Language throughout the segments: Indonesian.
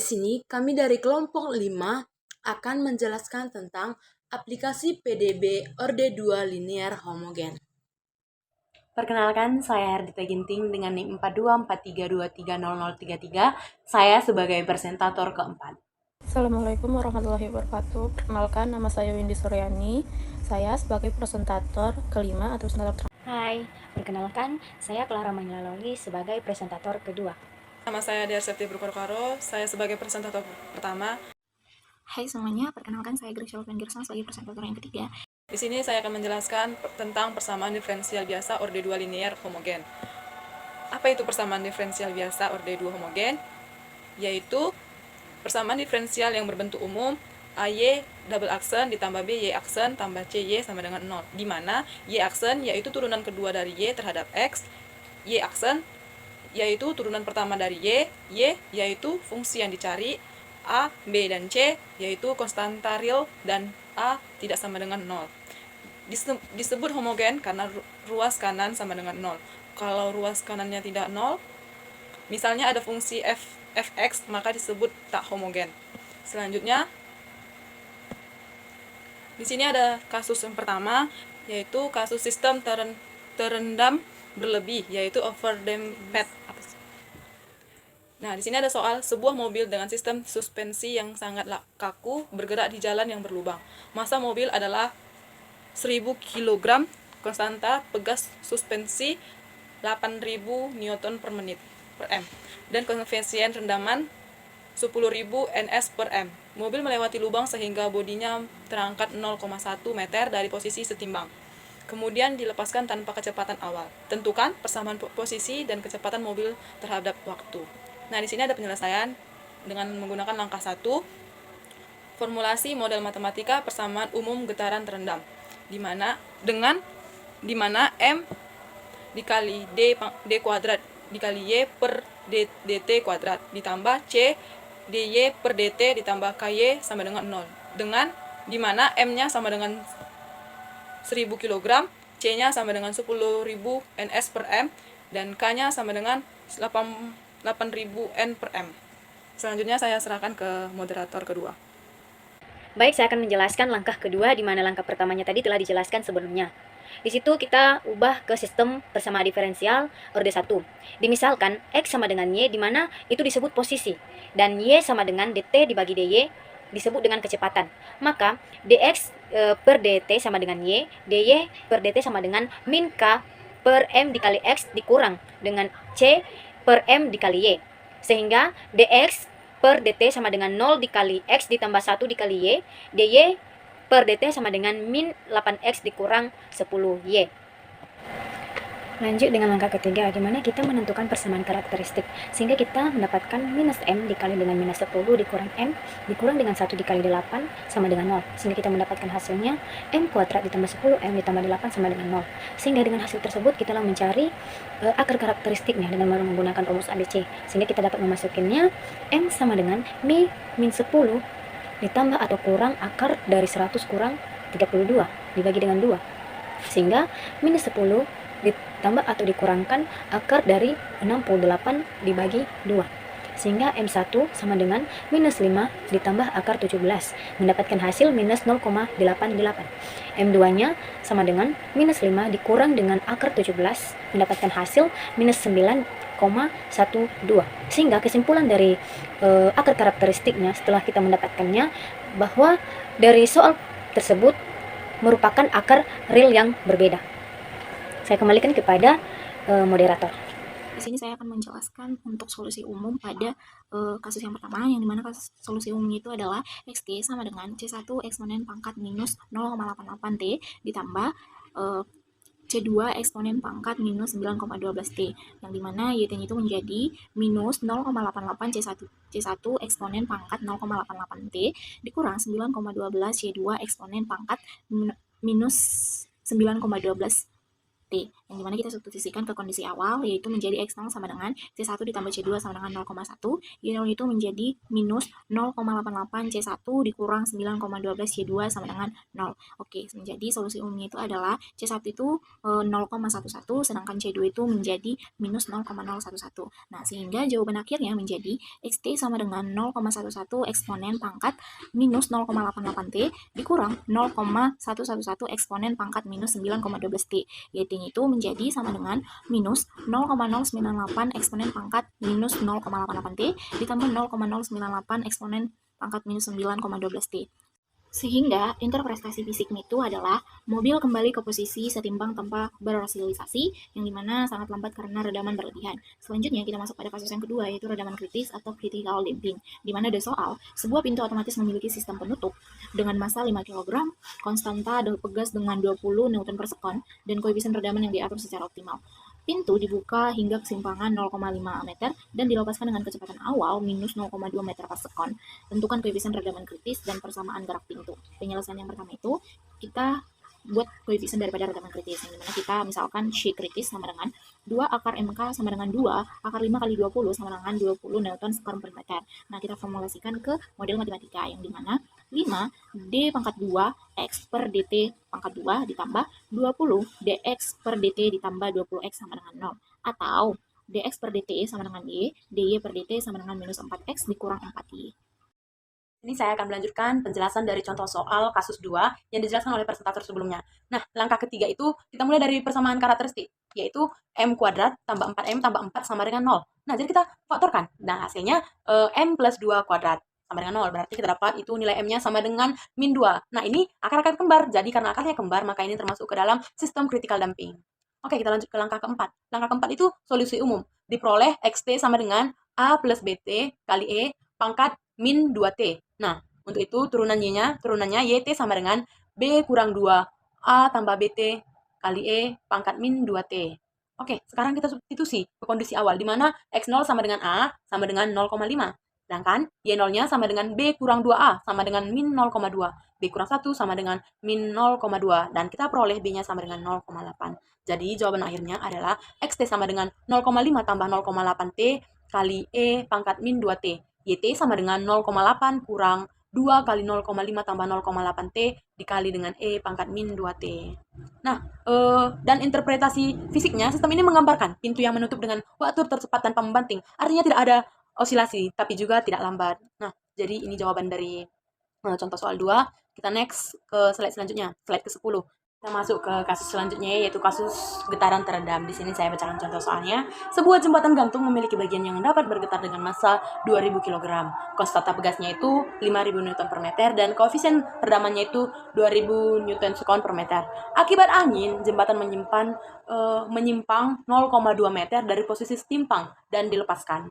sini kami dari kelompok 5 akan menjelaskan tentang aplikasi PDB Orde 2 Linear Homogen. Perkenalkan, saya Herdita Ginting dengan NIM 4243230033. Saya sebagai presentator keempat. Assalamualaikum warahmatullahi wabarakatuh. Perkenalkan, nama saya Windy Suryani. Saya sebagai presentator kelima atau presentator. Hai, perkenalkan, saya Clara Manilalogi sebagai presentator kedua. Nama saya Dea Septi Brukorkaro, saya sebagai presentator pertama. Hai semuanya, perkenalkan saya Gracia Van Gersang sebagai presentator yang ketiga. Di sini saya akan menjelaskan tentang persamaan diferensial biasa orde 2 linear homogen. Apa itu persamaan diferensial biasa orde 2 homogen? Yaitu persamaan diferensial yang berbentuk umum AY double aksen ditambah BY aksen tambah CY sama dengan 0, di mana Y aksen yaitu turunan kedua dari Y terhadap X, Y aksen yaitu turunan pertama dari Y yaitu fungsi yang dicari, A, B, dan C yaitu konstanta real, dan A tidak sama dengan 0. Disebut homogen karena ruas kanan sama dengan 0. Kalau ruas kanannya tidak 0, misalnya ada fungsi fx, maka disebut tak homogen. Selanjutnya, di sini ada kasus yang pertama, yaitu kasus sistem terendam berlebih, yaitu overdamped. Nah, di sini ada soal sebuah mobil dengan sistem suspensi yang sangat kaku bergerak di jalan yang berlubang. Massa mobil adalah 1000 kg, konstanta pegas suspensi 8000 Newton per menit per M, dan koefisien rendaman 10.000 Ns per M. Mobil melewati lubang sehingga bodinya terangkat 0,1 meter dari posisi setimbang. Kemudian dilepaskan tanpa kecepatan awal. Tentukan persamaan posisi dan kecepatan mobil terhadap waktu. Nah, di sini ada penyelesaian dengan menggunakan langkah 1, formulasi model matematika persamaan umum getaran terendam, di mana M dikali D kuadrat dikali Y per DT kuadrat ditambah C DY per DT ditambah KY sama dengan 0, dengan di mana M-nya sama dengan 1000 kg, C-nya sama dengan 10.000 Ns per M, dan K-nya sama dengan 8.000 N per M. Selanjutnya saya serahkan ke moderator kedua. Baik, saya akan menjelaskan langkah kedua, di mana langkah pertamanya tadi telah dijelaskan sebelumnya. Di situ kita ubah ke sistem persamaan diferensial orde 1. Dimisalkan X sama dengan Y, di mana itu disebut posisi, dan Y sama dengan DT dibagi DY disebut dengan kecepatan. Maka dx per dt sama dengan Y, dy per dt sama dengan min K per M dikali X dikurang dengan C per M dikali Y. Sehingga dx per dt sama dengan 0 dikali X ditambah 1 dikali Y, dy per dt sama dengan min 8X dikurang 10Y. Lanjut dengan langkah ketiga, di mana kita menentukan persamaan karakteristik, sehingga kita mendapatkan minus M dikali dengan minus 10 dikurang M dikurang dengan 1 dikali 8 sama dengan 0, sehingga kita mendapatkan hasilnya M kuadrat ditambah 10M ditambah 8 sama dengan 0. Sehingga dengan hasil tersebut kita mencari akar karakteristiknya dengan menggunakan rumus ABC, sehingga kita dapat memasukinnya M sama dengan min 10 ditambah atau kurang akar dari 100 kurang 32 dibagi dengan 2, sehingga minus 10 ditambah atau dikurangkan akar dari 68 dibagi 2, sehingga M1 sama dengan minus 5 ditambah akar 17, mendapatkan hasil minus 0,88. M2 nya sama dengan minus 5 dikurang dengan akar 17, mendapatkan hasil minus 9,12. Sehingga kesimpulan dari akar karakteristiknya setelah kita mendapatkannya, bahwa dari soal tersebut merupakan akar real yang berbeda. Saya kembalikan kepada moderator. Di sini saya akan menjelaskan untuk solusi umum pada kasus yang pertama, yang dimana solusi umumnya itu adalah XT sama dengan C1 eksponen pangkat minus 0,88T ditambah C2 eksponen pangkat minus 9,12T, yang dimana YT-nya itu menjadi minus 0,88 C1 eksponen pangkat 0,88T dikurang 9,12 C2 eksponen pangkat minus 9,12 T, yang dimana kita substitusikan ke kondisi awal, yaitu menjadi X0 sama dengan C1 ditambah C2 sama dengan 0,1, Y0 itu menjadi minus 0,88 C1 dikurang 9,12 C2 sama dengan 0. Oke, menjadi solusi umumnya itu adalah C1 itu 0,11, sedangkan C2 itu menjadi minus 0,011. Nah, sehingga jawaban akhirnya menjadi XT sama dengan 0,11 eksponen pangkat minus 0,88T dikurang 0,111 eksponen pangkat minus 9,12T. YT-nya itu menjadi sama dengan minus 0,098 eksponen pangkat minus 0,88T ditambah 0,098 eksponen pangkat minus 9,12T. Sehingga interpretasi fisiknya itu adalah mobil kembali ke posisi setimbang tanpa berosilisasi, yang dimana sangat lambat karena redaman berlebihan. Selanjutnya kita masuk pada kasus yang kedua, yaitu redaman kritis atau critical damping, di mana ada soal sebuah pintu otomatis memiliki sistem penutup dengan massa 5 kg, konstanta pegas dengan 20 Newton per sekon, dan koefisien redaman yang diatur secara optimal. Pintu dibuka hingga kesimpangan 0,5 meter dan dilepaskan dengan kecepatan awal minus 0,2 meter per sekon. Tentukan koefisien redaman kritis dan persamaan gerak pintu. Penyelesaian yang pertama itu kita buat koefisien daripada redaman kritis, yang dimana kita misalkan C kritis sama dengan 2 akar MK sama dengan 2 akar 5 kali 20 sama dengan 20 Newton per meter. Nah, kita formulasikan ke model matematika, yang dimana 5 D pangkat 2 X per DT pangkat 2 ditambah 20 DX per DT ditambah 20X sama dengan 0. Atau DX per DT sama dengan Y, DY per DT sama dengan minus 4X dikurang 4Y. Ini saya akan melanjutkan penjelasan dari contoh soal kasus 2 yang dijelaskan oleh presentator sebelumnya. Nah, langkah ketiga itu kita mulai dari persamaan karakteristik, yaitu M kuadrat tambah 4M tambah 4 sama dengan 0. Nah, jadi kita faktorkan. Nah, hasilnya M plus 2 kuadrat sama dengan 0. Berarti kita dapat itu nilai M-nya sama dengan min 2. Nah, ini akar-akar kembar. Jadi karena akarnya kembar, maka ini termasuk ke dalam sistem critical damping. Oke, kita lanjut ke langkah keempat. Langkah keempat itu solusi umum. Diperoleh XT sama dengan A plus BT kali E pangkat min 2T. Nah, untuk itu turunannya YT sama dengan B kurang 2A tambah BT kali E pangkat min 2T. Oke, sekarang kita substitusi ke kondisi awal, di mana X0 sama dengan A sama dengan 0,5. Sedangkan Y0-nya sama dengan B kurang 2A sama dengan min 0,2. B kurang 1 sama dengan min 0,2. Dan kita peroleh B-nya sama dengan 0,8. Jadi jawaban akhirnya adalah XT sama dengan 0,5 tambah 0,8T kali E pangkat min 2T. YT sama dengan 0,8 kurang 2 kali 0,5 tambah 0,8T dikali dengan E pangkat min 2T. Nah, dan interpretasi fisiknya, sistem ini menggambarkan pintu yang menutup dengan waktu tercepat tanpa membanting. Artinya tidak ada osilasi, tapi juga tidak lambat. Nah, jadi ini jawaban dari contoh soal 2. Kita next ke slide selanjutnya, slide ke-10. Kita masuk ke kasus selanjutnya, yaitu kasus getaran teredam. Di sini saya bacakan contoh soalnya. Sebuah jembatan gantung memiliki bagian yang dapat bergetar dengan massa 2000 kg. Konstanta pegasnya itu 5000 Newton per meter dan koefisien redamannya itu 2000 Newton sekon per meter. Akibat angin, jembatan menyimpang 0,2 meter dari posisi setimpang dan dilepaskan.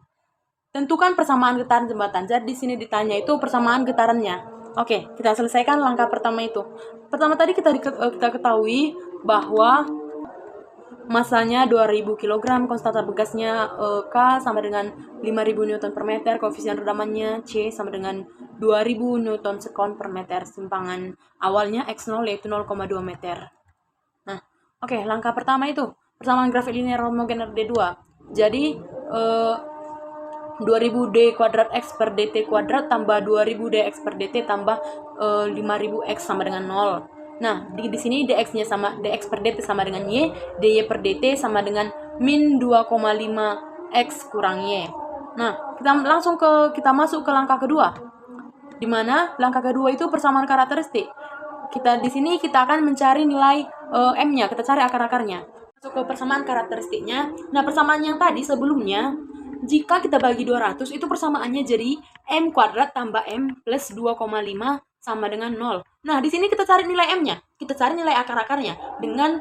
Tentukan persamaan getaran jembatan. Jadi di sini ditanya itu persamaan getarannya. Oke, kita selesaikan langkah pertama itu. Pertama tadi kita ketahui bahwa masanya 2000 kg, konstanta pegasnya K sama dengan 5000 Newton per meter, koefisien redamannya C sama dengan 2000 Newton sekon per meter. Simpangan awalnya X0 yaitu 0,2 meter. Nah, oke, langkah pertama itu persamaan grafik linear homogen D2. Jadi 2000D kuadrat X per DT kuadrat tambah 2000DX per DT tambah 5000X sama dengan 0. Nah, di sini DX-nya sama DX per DT sama dengan Y, DY per DT sama dengan min 2,5X kurang Y. Nah, kita masuk ke langkah kedua. Di mana langkah kedua itu persamaan karakteristik. Di sini kita akan mencari nilai M-nya, kita cari akar-akarnya. Masuk ke persamaan karakteristiknya. Nah, persamaan yang tadi sebelumnya, jika kita bagi 200, itu persamaannya jadi M kuadrat tambah M plus 2,5 sama dengan 0. Nah, di sini kita cari nilai M-nya. Kita cari nilai akar-akarnya dengan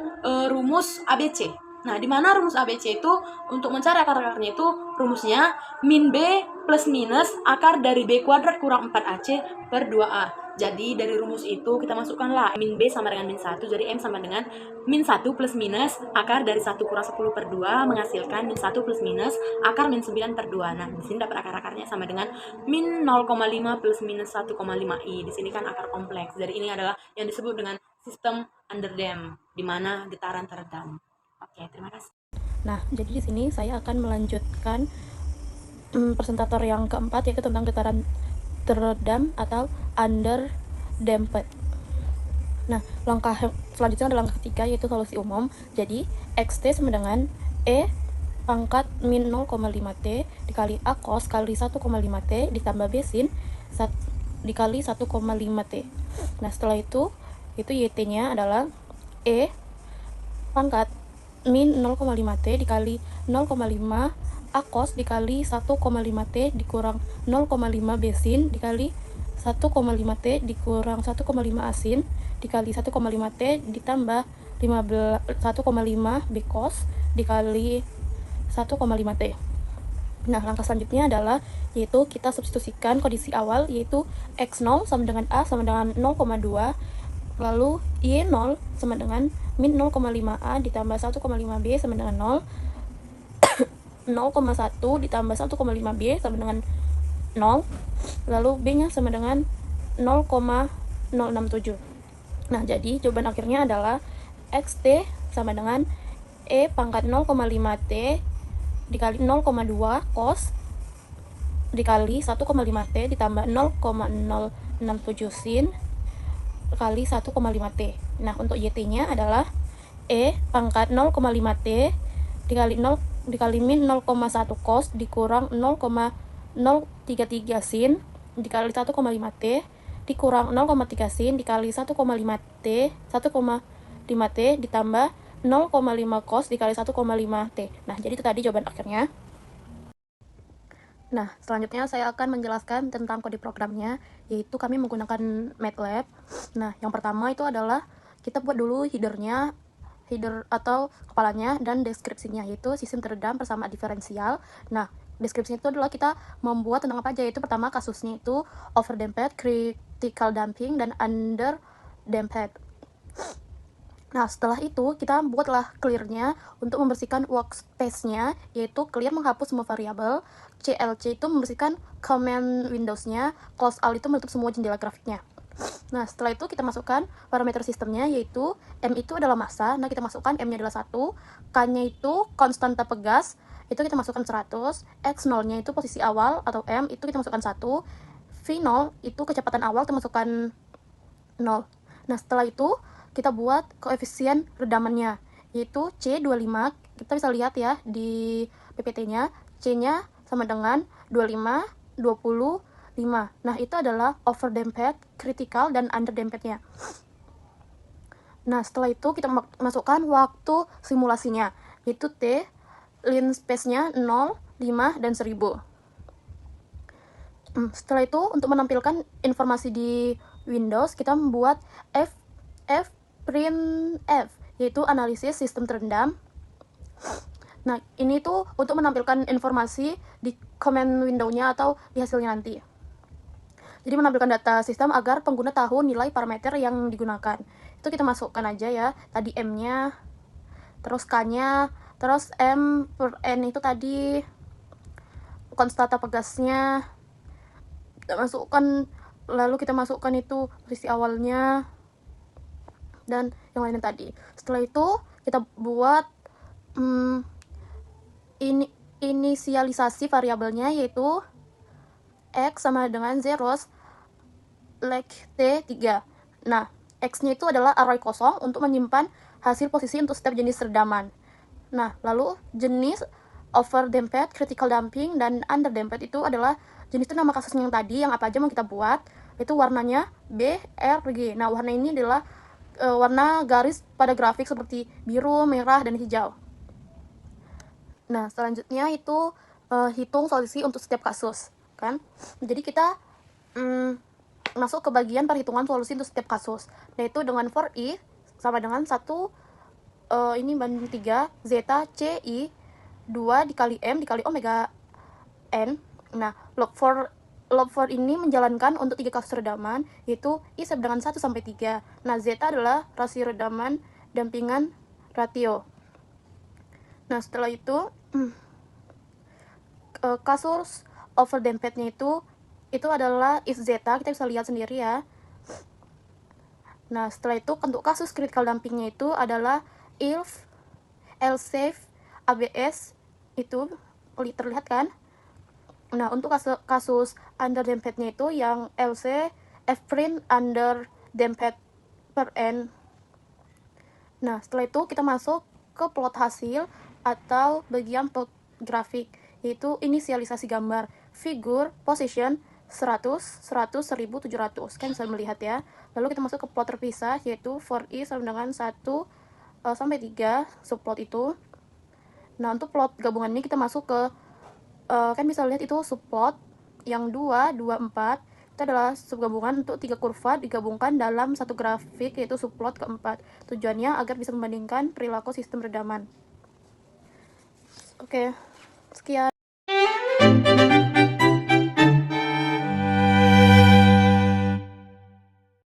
rumus ABC. Nah, di mana rumus ABC itu, untuk mencari akar-akarnya itu, rumusnya min B plus minus akar dari B kuadrat kurang 4AC per 2A. Jadi, dari rumus itu kita masukkanlah min B sama dengan min 1. Jadi, M sama dengan min 1 plus minus akar dari 1 kurang 10 per 2 menghasilkan min 1 plus minus akar min 9 per 2. Nah, di sini dapat akar-akarnya sama dengan min 0,5 plus minus 1,5i. Di sini kan akar kompleks. Jadi, ini adalah yang disebut dengan sistem underdam, di mana getaran teredam. Oke, terima kasih. Nah, jadi di sini saya akan melanjutkan presentator yang keempat, yaitu tentang getaran teredam atau underdamped. Nah, langkah selanjutnya adalah langkah ketiga, yaitu solusi umum. Jadi, XT sama dengan E pangkat min 0,5T dikali A cos kali 1,5T ditambah B sin dikali 1,5T. Nah, setelah itu YT-nya adalah E pangkat min 0,5T dikali 0,5 A cos dikali 1,5T dikurang 0,5 B sin dikali 1,5T dikurang 1,5 A sin dikali 1,5T ditambah 1,5 B cos dikali 1,5T. Nah, langkah selanjutnya adalah yaitu kita substitusikan kondisi awal, yaitu X0 sama dengan A sama dengan 0,2, lalu Y0 sama dengan min 0,5A ditambah 1,5B sama dengan 0, 0,1 ditambah 1,5B sama dengan 0, lalu B-nya sama dengan 0,067. Nah, jadi jawaban akhirnya adalah XT sama dengan E pangkat 0,5T dikali 0,2 cos dikali 1,5T ditambah 0,067 sin kali 1,5T. Nah, untuk YT-nya adalah E pangkat 0,5T dikali min 0,1 cos dikurang 0,033 sin dikali 1,5T dikurang 0,3 sin dikali 1,5T ditambah 0,5 cos dikali 1,5T. Nah, jadi itu tadi jawaban akhirnya. Nah, selanjutnya saya akan menjelaskan tentang kode programnya, yaitu kami menggunakan MATLAB. Nah, yang pertama itu adalah kita buat dulu header atau kepalanya dan deskripsinya, yaitu sistem teredam bersama diferensial. Nah, deskripsinya itu adalah kita membuat tentang apa aja, yaitu pertama kasusnya itu overdamped, critical damping, dan underdamped. Nah, setelah itu kita buatlah clear-nya untuk membersihkan workspace-nya, yaitu clear menghapus semua variabel, CLC itu membersihkan command Windows-nya, close all itu menutup semua jendela grafiknya. Nah, setelah itu kita masukkan parameter sistemnya, yaitu M itu adalah massa. Nah, kita masukkan M-nya adalah 1, K-nya itu konstanta pegas, itu kita masukkan 100, X0-nya itu posisi awal atau M, itu kita masukkan 1, V0 itu kecepatan awal, kita masukkan 0. Nah, setelah itu kita buat koefisien redamannya, yaitu C25. Kita bisa lihat ya di PPT-nya, C-nya sama dengan 25, 25. Nah, itu adalah overdamped, critical, dan underdamped-nya. Nah, setelah itu kita masukkan waktu simulasinya, yaitu T, line space-nya 0, 5, dan 1000. Setelah itu, untuk menampilkan informasi di Windows, kita membuat printf, yaitu analisis sistem terendam. Nah, ini tuh untuk menampilkan informasi di command window-nya atau di hasilnya nanti. Jadi menampilkan data sistem agar pengguna tahu nilai parameter yang digunakan. Itu kita masukkan aja ya, tadi M-nya, terus K-nya, terus M per N itu tadi konstanta pegasnya. Lalu kita masukkan itu posisi awalnya dan yang lainnya tadi. Setelah itu kita buat inisialisasi variabelnya, yaitu X sama dengan zeros leg T3. Nah, X-nya itu adalah array kosong untuk menyimpan hasil posisi untuk setiap jenis redaman. Nah, lalu jenis overdamped, critical damping, dan underdamped itu adalah jenis itu nama kasusnya yang tadi, yang apa aja mau kita buat. Itu warnanya B, R, G. Nah, warna ini adalah warna garis pada grafik seperti biru, merah, dan hijau. Nah, selanjutnya itu hitung solusi untuk setiap kasus, kan? Jadi kita masuk ke bagian perhitungan solusi untuk setiap kasus, yaitu dengan for i sama dengan 1 ini banding 3 zeta c i 2 dikali m dikali omega n. Nah, log for ini menjalankan untuk 3 kasus redaman, yaitu I sama dengan 1 sampai 3. Nah, zeta adalah rasio redaman dampingan ratio. Nah, setelah itu kasus overdamped-nya itu adalah if zeta, kita bisa lihat sendiri ya. Nah, setelah itu untuk kasus critical dampingnya itu adalah if L-Safe, ABS, itu terlihat kan? Nah, untuk kasus under dampednya itu yang LC, F-print under damped per N. Nah, setelah itu kita masuk ke plot hasil atau bagian plot grafik, yaitu inisialisasi gambar, figur, position, 100, 100, 1700. Kan bisa melihat ya. Lalu kita masuk ke plot terpisah, yaitu for i sama dengan 1 sampai 3 subplot itu. Nah, untuk plot gabungan ini kita masuk ke kan bisa lihat itu subplot yang 2, 2, 4 itu adalah subgabungan untuk 3 kurva digabungkan dalam satu grafik, yaitu subplot keempat. Tujuannya agar bisa membandingkan perilaku sistem redaman. Oke, sekian.